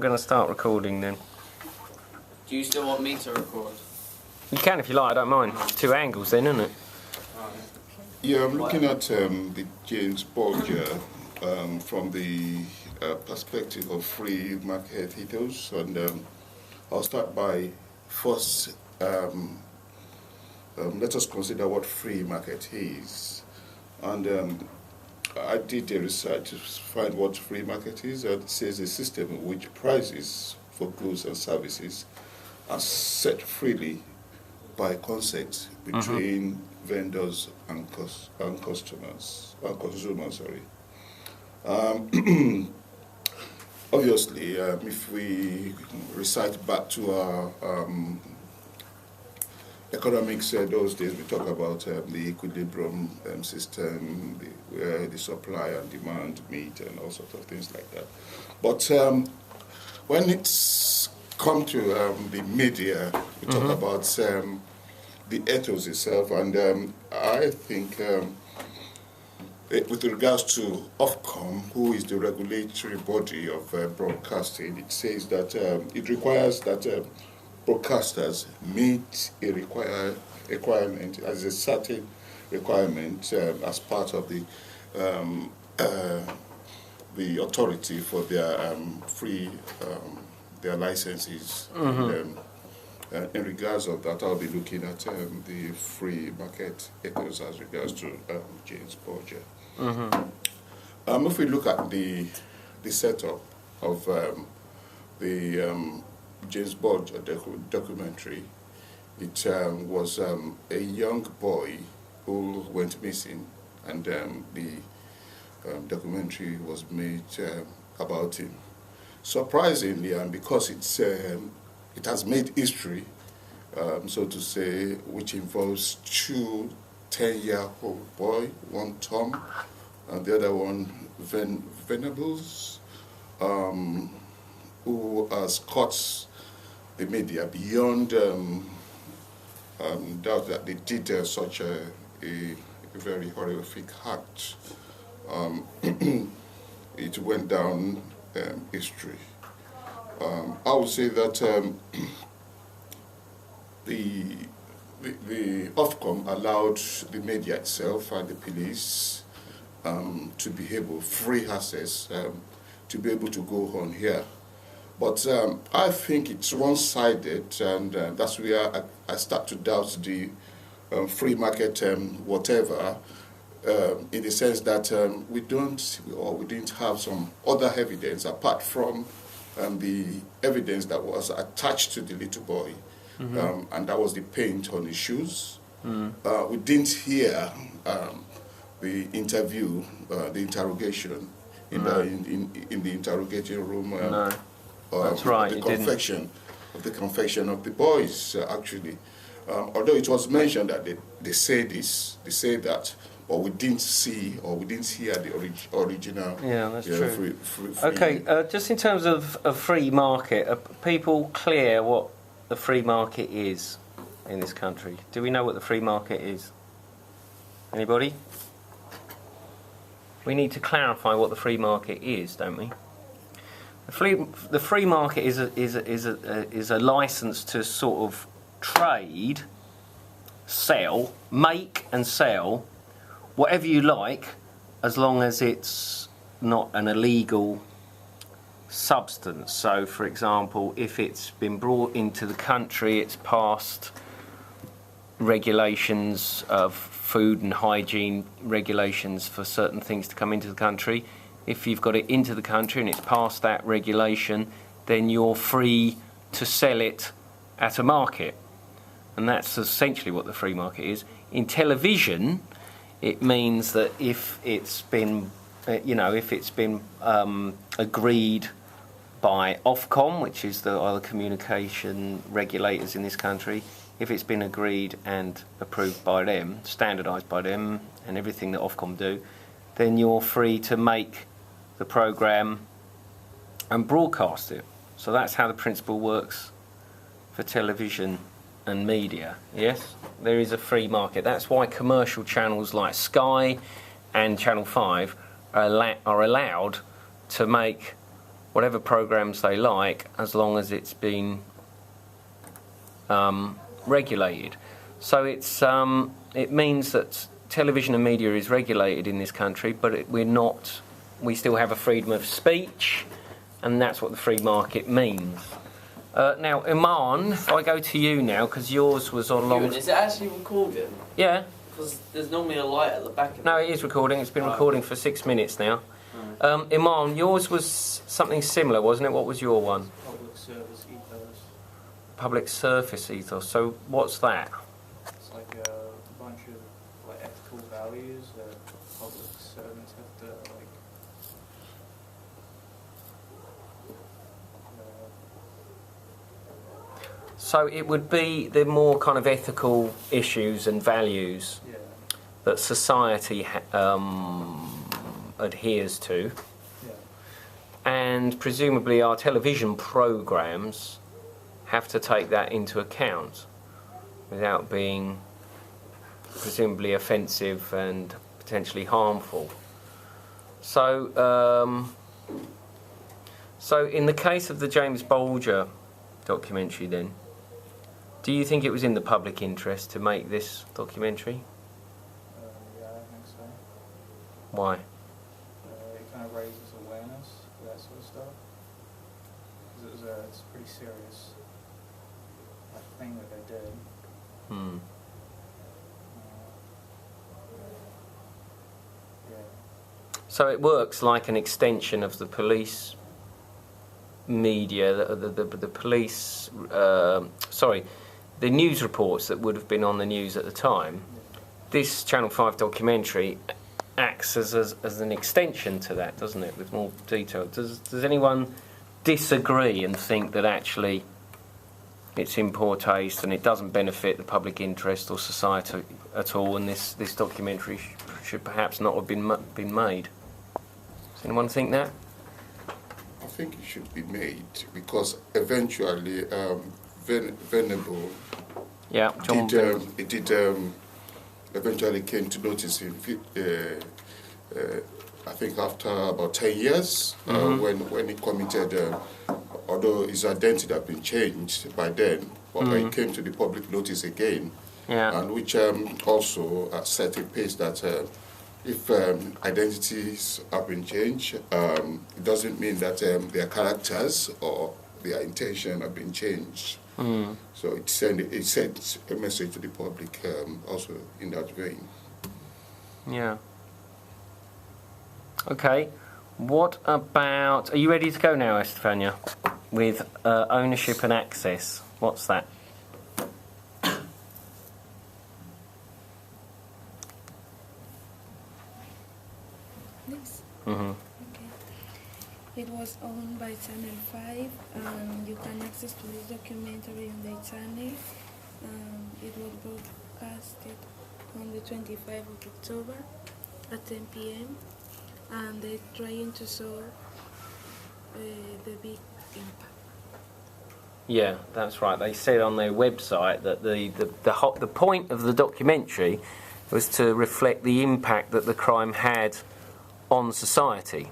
going to start recording then. Do you still want me to record? You can if you like, I don't mind. 2 angles then, isn't it? Yeah, I'm looking at the James Borgia from the perspective of free market ethos, and I'll start by first let us consider what free market is. And I did the research to find what free market is, and it says a system in which prices for goods and services are set freely by consent between vendors and consumers. Obviously, if we recite back to our economics those days, we talk about the equilibrium system, where the supply and demand meet, and all sorts of things like that. But when it's come to the media, we talk about the ethos itself, and I think with regards to Ofcom, who is the regulatory body of broadcasting, it says that it requires that broadcasters meet a requirement, as a certain requirement as part of the authority for their free their licenses. And, in regards of that, I'll be looking at the free market ethos as regards to James Borgia. If we look at the setup of the James Borgia documentary, it was a young boy who went missing, and the documentary was made about him. Surprisingly, and because it has made history, so to say, which involves 2 10-year-old boy, one Tom, and the other one Venables, who has caught the media beyond doubt that they did such a very horrific act. It went down history. I would say that the Ofcom allowed the media itself and the police to be able, free access, to be able to go on here. But I think it's one-sided, and that's where I start to doubt the free market whatever, in the sense that we didn't have some other evidence apart from the evidence that was attached to the little boy, and that was the paint on his shoes. We didn't hear the interview, the interrogation in the interrogating room. No, that's right. The confession of the boys, actually. Although it was mentioned that they say this, they say that, but we didn't see or we didn't hear the original. Yeah, that's true. Free. Okay, just in terms of a free market, are people clear what the free market is in this country? Do we know what the free market is? Anybody? We need to clarify what the free market is, don't we? The free market is a license to sort of trade, sell, make and sell whatever you like, as long as it's not an illegal substance. So, for example, if it's been brought into the country, it's passed regulations of food and hygiene regulations for certain things to come into the country. If you've got it into the country and it's passed that regulation, then you're free to sell it at a market. And that's essentially what the free market is. In television, it means that if it's been, agreed by Ofcom, which is the other communication regulators in this country, if it's been agreed and approved by them, standardised by them, and everything that Ofcom do, then you're free to make the programme and broadcast it. So that's how the principle works for television and media. Yes, there is a free market. That's why commercial channels like Sky and Channel 5 are allowed to make whatever programs they like, as long as it's been regulated. So it means that television and media is regulated in this country, but we're not. We still have a freedom of speech, and that's what the free market means. Now, Iman, if I go to you now, because yours was on long. Is it actually recording? Yeah. Because there's normally a light at the back of it. No, it is recording. It's been recording for 6 minutes now. Iman, yours was something similar, wasn't it? What was your one? Public service ethos. Public service ethos. So what's that? It's like a bunch of like ethical values that public servants have to like. So it would be the more kind of ethical issues and values Yeah. that society adheres to, Yeah. and presumably our television programs have to take that into account without being presumably offensive and potentially harmful. So, so in the case of the James Bulger documentary, then, do you think it was in the public interest to make this documentary? Yeah, I think so. Why? It kind of raises awareness for that sort of stuff. Because it's a pretty serious thing that they did. Hmm. Yeah. So it works like an extension of the police media, the police, the news reports that would have been on the news at the time. This Channel 5 documentary acts as an extension to that, doesn't it, with more detail? Does anyone disagree and think that actually it's in poor taste and it doesn't benefit the public interest or society at all, and this documentary should perhaps not have been made? Does anyone think that? I think it should be made because eventually Venable Yeah, John eventually came to notice him. I think after about 10 years, when he committed, although his identity had been changed by then, but he came to the public notice again, and which also set a pace that if identities have been changed, it doesn't mean that their characters or their intention have been changed. So it sends a message to the public also in that vein. Yeah. Okay. What about... Are you ready to go now, Estefania? With ownership and access. What's that? This? Mm-hmm. Okay. It was owned by Channel 5. You can access to this documentary on the channel. It was broadcasted on the 25th of October at 10 p.m. And they're trying to show the big impact. Yeah, that's right. They said on their website that the point of the documentary was to reflect the impact that the crime had on society.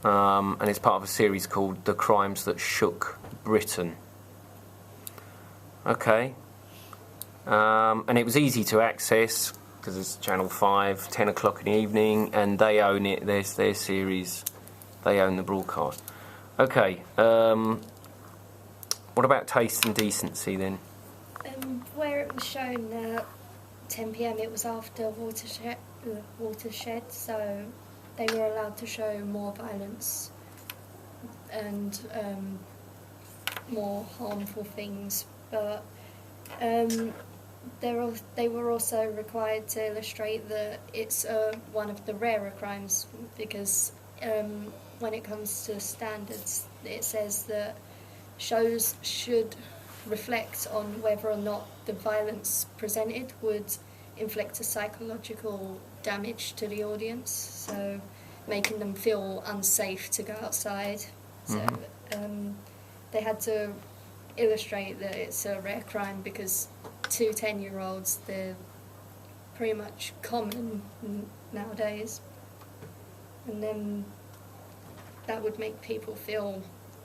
And it's part of a series called The Crimes That Shook Britain. Okay. And it was easy to access because it's Channel 5, 10 o'clock in the evening, and they own it. There's their series. They own the broadcast. Okay. What about Taste and Decency then? Where it was shown at 10 p.m, it was after Watershed, so they were allowed to show more violence and more harmful things, but they were also required to illustrate that it's one of the rarer crimes, because when it comes to standards, it says that shows should reflect on whether or not the violence presented would inflict a psychological damage to the audience, so making them feel unsafe to go outside. So they had to illustrate that it's a rare crime because 2 10-year-olds, they're pretty much common nowadays. And then that would make people feel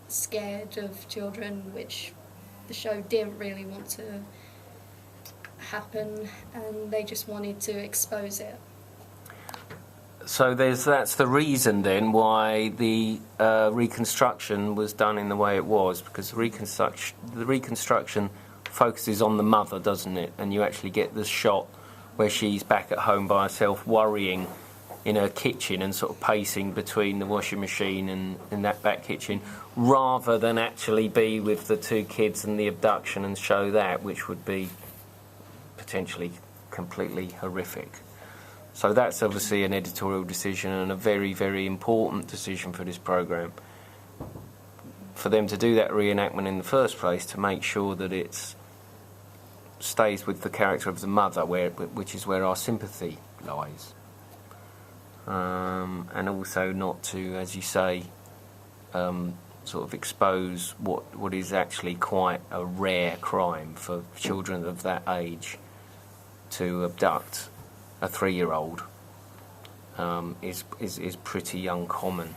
scared of children, which the show didn't really want to happen, and they just wanted to expose it. So that's the reason then why the reconstruction was done in the way it was, because the reconstruction focuses on the mother, doesn't it? And you actually get the shot where she's back at home by herself, worrying in her kitchen and sort of pacing between the washing machine and that back kitchen, rather than actually be with the two kids and the abduction and show that, which would be potentially completely horrific. So that's obviously an editorial decision, and a very, very important decision for this programme. For them to do that reenactment in the first place, to make sure that it stays with the character of the mother, which is where our sympathy lies. And also not to, as you say, sort of expose what is actually quite a rare crime for children of that age. To abduct a 3-year-old is pretty uncommon.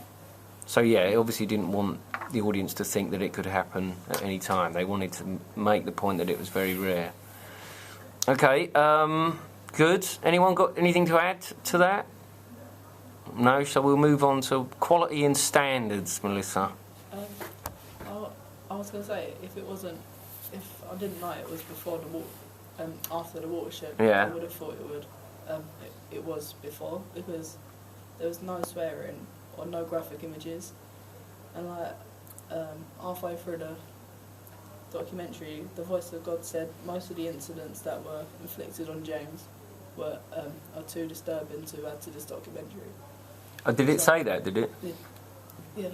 So yeah, it obviously didn't want the audience to think that it could happen at any time. They wanted to make the point that it was very rare. Okay, good. Anyone got anything to add to that? No, so we'll move on to quality and standards, Melissa. I was going to say, if I didn't know it was before after the watershed, Yeah. I would have thought it would. It was before, because there was no swearing or no graphic images, and halfway through the documentary, the voice of God said most of the incidents that were inflicted on James are too disturbing to add to this documentary. Oh, did it say that? Did it? Yeah.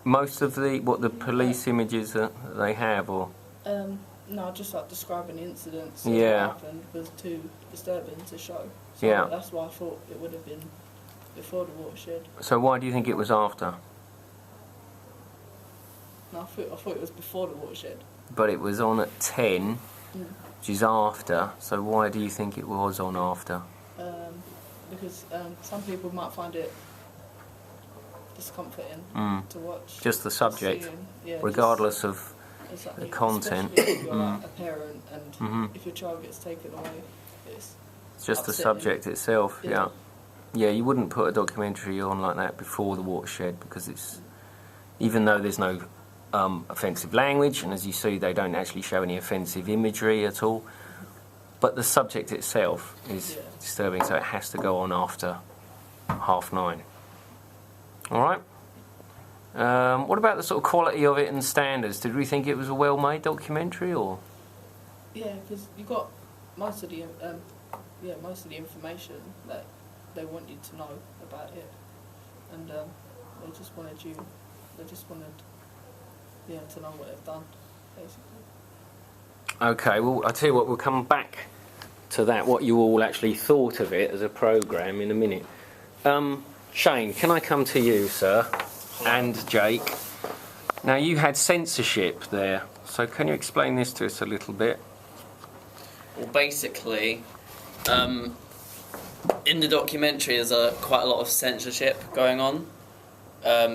Most of the police images that they have, or No, just like describing the incidents Yeah. that happened was too disturbing to show. So Yeah. that's why I thought it would have been before the watershed. so why do you think it was after? No, I thought it was before the watershed. But it was on at 10, which is after. So why do you think it was on after? Because some people might find it discomforting to watch. Just the subject, Seeing, yeah, regardless of exactly, the content. especially if you're like a parent and if your child gets taken away, it's just the upsetting. subject itself. Yeah. Yeah, you wouldn't put a documentary on like that before the watershed, because it's, even though there's no offensive language, and as you see, they don't actually show any offensive imagery at all. But the subject itself is disturbing, so it has to go on after 9:30. All right. What about the sort of quality of it and standards? Did we think it was a well-made documentary, or? Yeah, because you got most of the information that they want you to know about it, and they just wanted to know what they've done, basically. Okay, well, I'll tell you what, we'll come back to that, what you all actually thought of it as a programme in a minute. Shane, can I come to you, sir, and Jake? Now, you had censorship there, so can you explain this to us a little bit? Well, basically, in the documentary there's quite a lot of censorship going on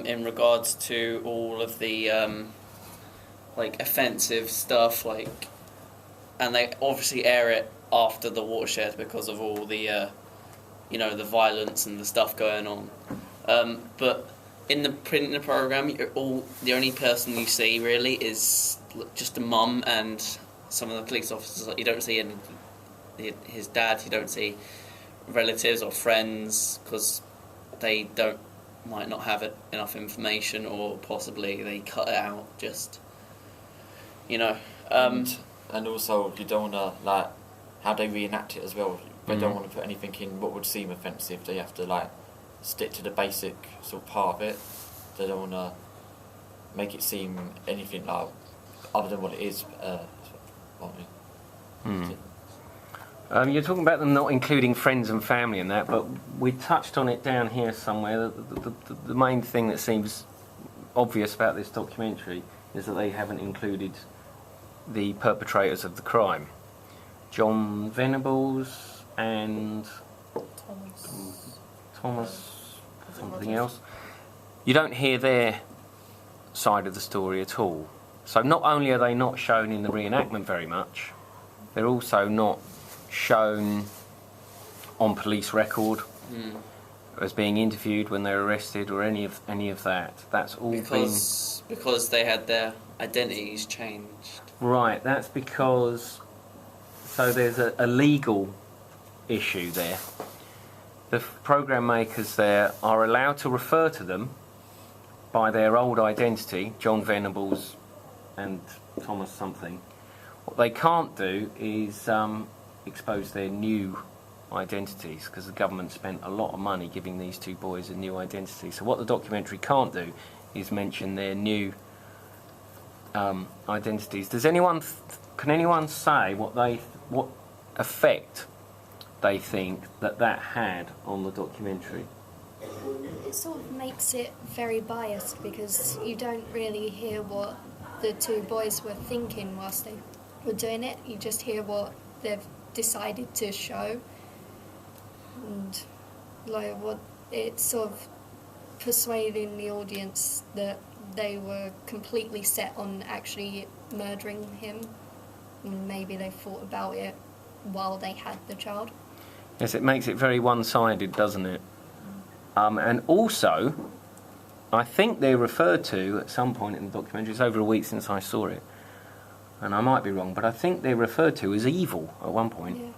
in regards to all of the offensive stuff, and they obviously air it after the watershed because of all the the violence and the stuff going on. But in the program, the only person you see really is just a mum and some of the police officers. You don't see his dad. You don't see relatives or friends because they might not have enough information, or possibly they cut it out. And also, you don't want to, how they reenact it as well. They don't want to put anything in what would seem offensive. They have to, stick to the basic sort of part of it. They don't want to make it seem anything, other than what it is. You're talking about them not including friends and family in that, but we touched on it down here somewhere. The main thing that seems obvious about this documentary is that they haven't included the perpetrators of the crime. John Venables and Thomas something else. you don't hear their side of the story at all. So not only are they not shown in the reenactment very much, they're also not shown on police record as being interviewed when they're arrested or any of that. That's all because they had their identities changed. Right, that's because... So there's a legal issue there. The programme makers there are allowed to refer to them by their old identity, John Venables and Thomas something. What they can't do is expose their new identities, because the government spent a lot of money giving these two boys a new identity. So what the documentary can't do is mention their new identities. Can anyone say what effect they think that had on the documentary? It sort of makes it very biased, because you don't really hear what the two boys were thinking whilst they were doing it. You just hear what they've decided to show, and like what it's sort of persuading the audience that they were completely set on actually murdering him, and maybe they thought about it while they had the child. Yes, it makes it very one-sided, doesn't it? And also, I think they're referred to at some point in the documentary, it's over a week since I saw it, and I might be wrong, but I think they're referred to as evil at one point. Yeah.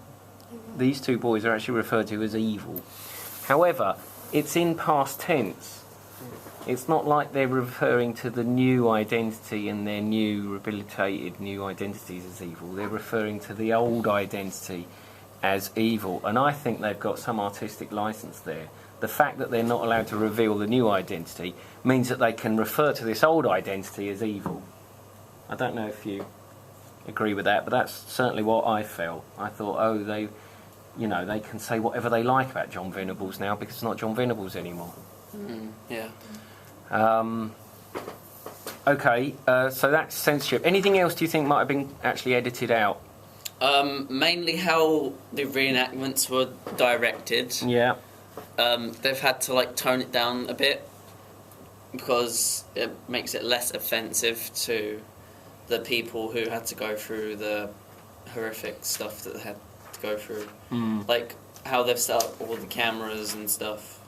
These two boys are actually referred to as evil. However, it's in past tense. It's not like they're referring to the new identity and their new rehabilitated new identities as evil. They're referring to the old identity as evil. And I think they've got some artistic license there. The fact that they're not allowed to reveal the new identity means that they can refer to this old identity as evil. I don't know if you agree with that, but that's certainly what I felt. I thought, they can say whatever they like about John Venables now because it's not John Venables anymore. Yeah. Okay, so that's censorship. Anything else do you think might have been actually edited out? Mainly how the reenactments were directed. Yeah. They've had to tone it down a bit because it makes it less offensive to the people who had to go through the horrific stuff that they had to go through. Like how they've set up all the cameras and stuff.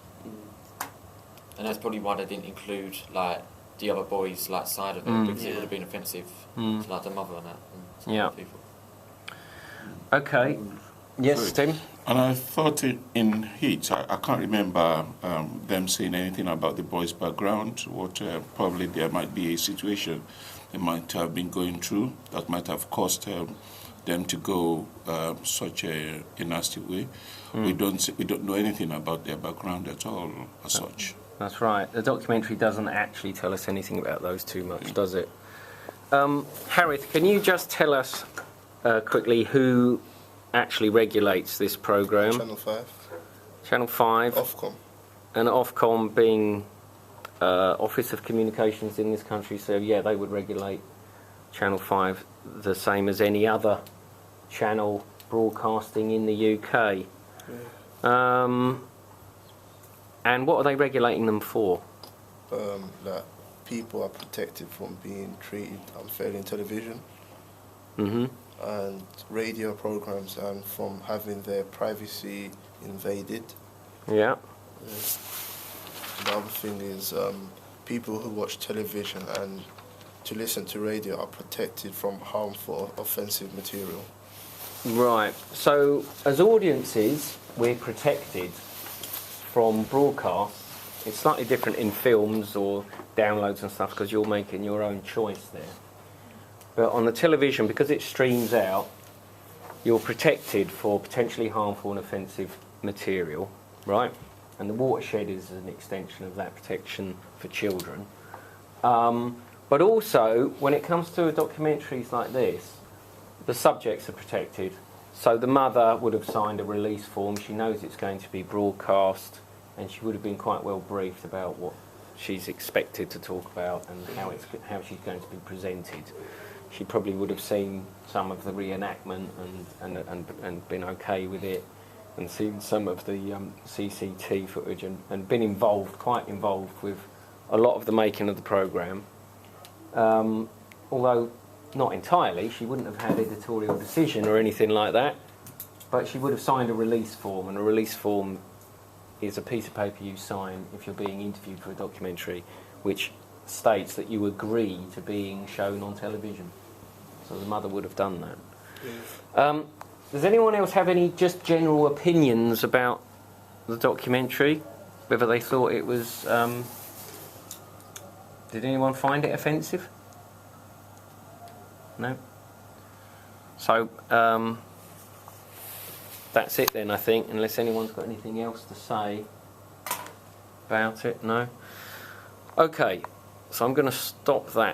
And that's probably why they didn't include the other boys' side of it, because it would have been offensive to the mother and that. And people. Okay. Yes, Tim? And I thought in Heat, I can't remember them saying anything about the boys' background, what probably there might be a situation they might have been going through that might have caused them to go such a nasty way. We don't know anything about their background at all as such. That's right. The documentary doesn't actually tell us anything about those too much, does it? Harith, can you just tell us quickly who actually regulates this programme? Channel 5. Channel 5. Ofcom. And Ofcom being Office of Communications in this country, so yeah, they would regulate Channel 5 the same as any other channel broadcasting in the UK. Yeah. And what are they regulating them for? That people are protected from being treated unfairly in television. And radio programs, and from having their privacy invaded. Yeah. The other thing is people who watch television and to listen to radio are protected from harmful, offensive material. Right. So as audiences, we're protected from broadcast. It's slightly different in films or downloads and stuff because you're making your own choice there. But on the television, because it streams out, you're protected for potentially harmful and offensive material, right? And the Watershed is an extension of that protection for children. But also, when it comes to documentaries like this, the subjects are protected. So the mother would have signed a release form. She knows it's going to be broadcast, and she would have been quite well briefed about what she's expected to talk about and how she's going to be presented. She probably would have seen some of the reenactment and been okay with it, and seen some of the CCT footage and been quite involved with a lot of the making of the programme. Although not entirely, she wouldn't have had editorial decision or anything like that, but she would have signed a release form, and a release form is a piece of paper you sign if you're being interviewed for a documentary, which states that you agree to being shown on television. So the mother would have done that. Does anyone else have any just general opinions about the documentary? Whether they thought it was... did anyone find it offensive? No? So, that's it then, I think, unless anyone's got anything else to say about it. No? Okay, so I'm going to stop that